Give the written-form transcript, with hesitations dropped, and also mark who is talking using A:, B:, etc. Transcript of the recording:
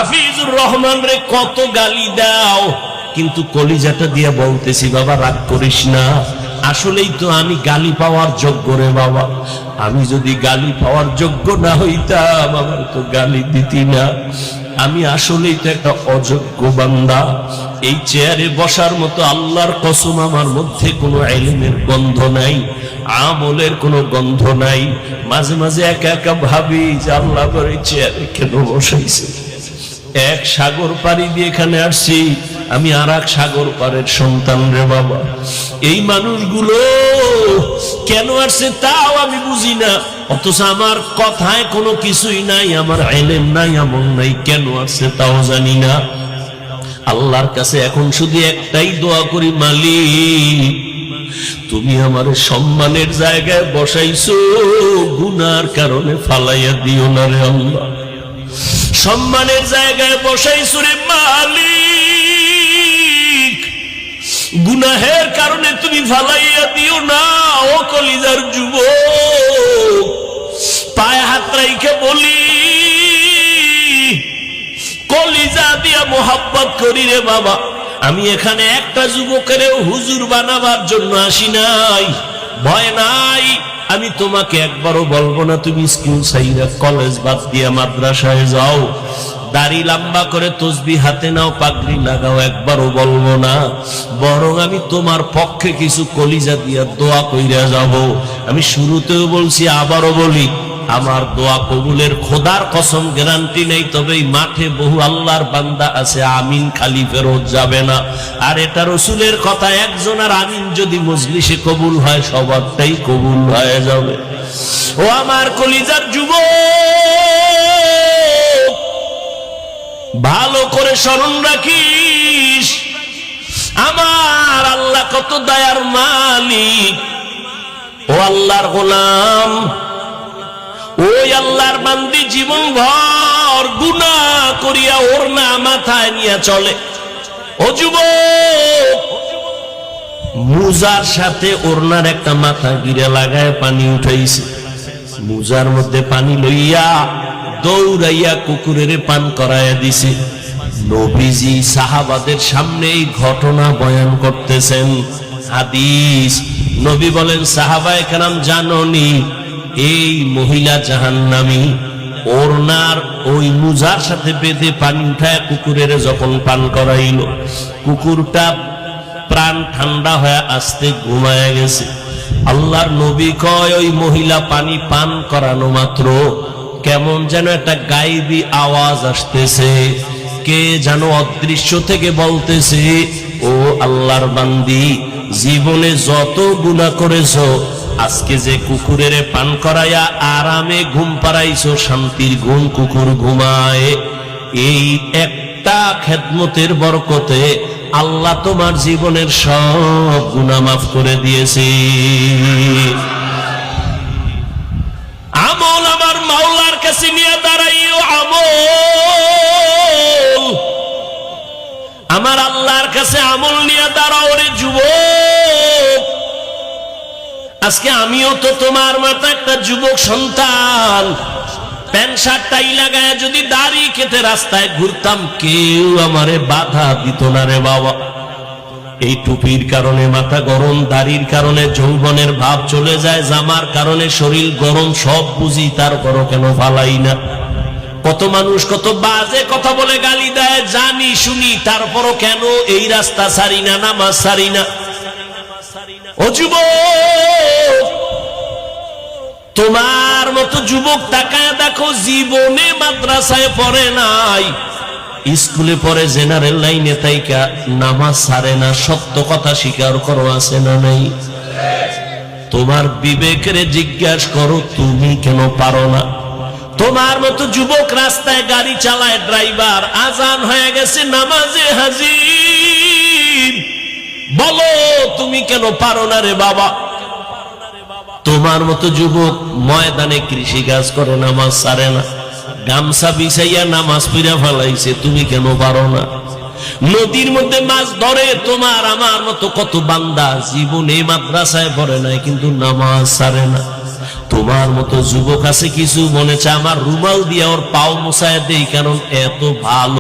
A: হাফিজুর রহমান রে কত গালি দাও, কিন্তু কলিজাটা দিয়া বলতেছি বাবা রাগ করিস না, আসলেই তো আমি গালি পাওয়ার যোগ্য রে বাবা। আমি যদি গালি পাওয়ার যোগ্য না হইতাম আমার তো গালি দিতি না। আমি আসলেই তো একটা অযোগ্য বান্দা। এই চেয়ারে বসার মতো আল্লাহর কসম আমার মধ্যে কোনো ইলমের গন্ধ নাই, আমলের কোনো গন্ধ নাই। মাঝে মাঝে একা একা ভাবি যে আল্লাহ করে চেয়ারে কেন বসাইছে। এক সাগর পাড়ি দিয়ে এখানে আসছি, আমি আর এক সাগর পাড়ের সন্তান রে বাবা। এই মানুষগুলো কেন আসছে তাও আমি বুঝি না, অথচ আমার কথায় কোনো কিছুই নাই, আমার ইলম নাই, আমল নাই, কেন আসছে তাও জানি না। আল্লাহর কাছে এখন শুধু একটাই দোয়া করি, মালিক তুমি আমার সম্মানের জায়গায় বসাইছো, গুনার কারণে ফালাইয়া দিও না রে আল্লাহ। সম্মানের জায়গায় বসাইছো রে মালিক, গুনাহের কারণে তুমি ফালাইয়া দিও না। ও কলিজার যুবক, পায়ে হাত রাইখে বলি, কলিজা দিয়া মোহাব্বত করি রে বাবা। আমি এখানে একটা যুবকেরও হুজুর বানাবার জন্য আসি নাই, ভয় নাই। আমি তোমাকে একবারও বলবো না তুমি স্কুল ছাইরা কলেজ বাদ দিয়া মাদ্রাসায় যাও, দাড়ি লম্বা করে তসবিহ হাতে নাও, পাগড়ি লাগাও, একবারও বলবো না। বরং আমি তোমার পক্ষে কিছু কলিজা দিয়া দোয়া কইরা যাব। আমি শুরুতেও বলছি, আবারও বলি, আমার দোয়া কবুলের খোদার কসম গ্যারান্টি নেই, তবে এই মাঠে বহু আল্লাহর বান্দা আছে আমিন খালি ফেরত যাবে না। আর এটা রসুলের কথা, একজন আর আমিন যদি মজলিসে কবুল হয় সবারটাই কবুল হয়ে যাবে। ও আমার কলিজার যুবক, ভালো করে স্মরণ রাখিস, আমার আল্লাহ কত দয়ার মালিক। ও আল্লাহর গোলাম, ওই আল্লাহর বান্দি জীবন ভর গুনাহ করিয়া ওড়না মাথায় নিয়ে চলে। ও যুবক, মুজার সাথে ওড়নার একটা মাথা গিরে লাগায় পানি উঠাইছে, মুজার মধ্যে পানি লইয়া দৌড়াইয়া কুকুরের পান করাইয়া দিছে। নবীজি সাহাবাদের সামনে এই ঘটনা বয়ান করতেছেন। হাদিস, নবী বলেন, সাহাবায়ে কেরাম জানোনি এই মহিলা জাহান্নামী, ওড়নার ওই মুজার সাথে বেঁধে পানি উঠায় কুকুরের যখন পান করাইল, কুকুরটা প্রাণ ঠান্ডা হয়ে আস্তে ঘুমায় গেছে। আল্লাহর নবী কয়, ওই মহিলা পানি পান করানো মাত্র কেমন যেন একটা গায়েবী আওয়াজ আসতেছে, কে যেন অদৃশ্য থেকে বলতেছে, ও আল্লাহর বান্দি, জীবনে যত গুনাহ করেছো, আজকে যে কুকুরের পান করাইয়া আরামে ঘুম পাড়াইছো, শান্তির ঘুম কুকুর ঘুমায়, এই একটা খেদমতের বরকতে আল্লাহ তোমার জীবনের সব গুনাহ মাফ করে দিয়েছে। আমল আমার মাওলার কাছে নিয়ে দাঁড়াইও, আমল আমার আল্লাহর কাছে আমল নিয়ে দাঁড়াও রে যুবক। আজকে আমিও তো তোমার মতো একটা যুবক সন্তান, প্যান্ট শার্ট টাই লাগায় যদি দাড়ি কেটে রাস্তায় ঘুরতাম, কেউ আমারে বাধা দিত না রে বাবা। এই টুপির কারণে মাথা গরম, দাড়ির কারণে যৌবনের ভাব চলে যায়, জামার কারণে শরীর গরম, সব বুঝি, তারপরও কেন ফালাই না। কত মানুষ কত বাজে কথা বলে গালি দেয়, জানি শুনি, তারপরও কেন এই রাস্তা ছাড়ি না, নামাজ ছাড়ি না। ও যুবক, তোমার মতো যুবক তাকায় দেখো, জীবনে মাদ্রাসায় পড়ে নাই, স্কুলে পড়ে, জেনারেল লাইনে তাইকা নামাজ ছাড়ে না। সত্য কথা স্বীকার করো, আছে না নাই? তোমার বিবেকের জিজ্ঞাসা করো, তুমি কেন পারো না? তোমার মতো যুবক রাস্তায় গাড়ি চালায়, ড্রাইভার, আজান হয়ে গেছে, নামাজে হাজির, বলো তুমি কেন পারো না রে বাবা? তোমার মতো যুবক ময়দানে কৃষি কাজ করে, নামাজ ছাড়ে না, গামছা বিছাইয়া নামাজ পড়া ফেলাইছে, তুমি কেন পারো না? নদীর মধ্যে মাছ ধরে তোমার আমার মতো কত বান্দা জীবনে মাদ্রাসায় পড়ে নাই, কিন্তু নামাজ ছাড়ে না। তোমার মতো যুবক আছে কিছু, মনে চায় আমার রুমাল দিয়ে ওর পাও মোছায় দেই, কারণ এত ভালো।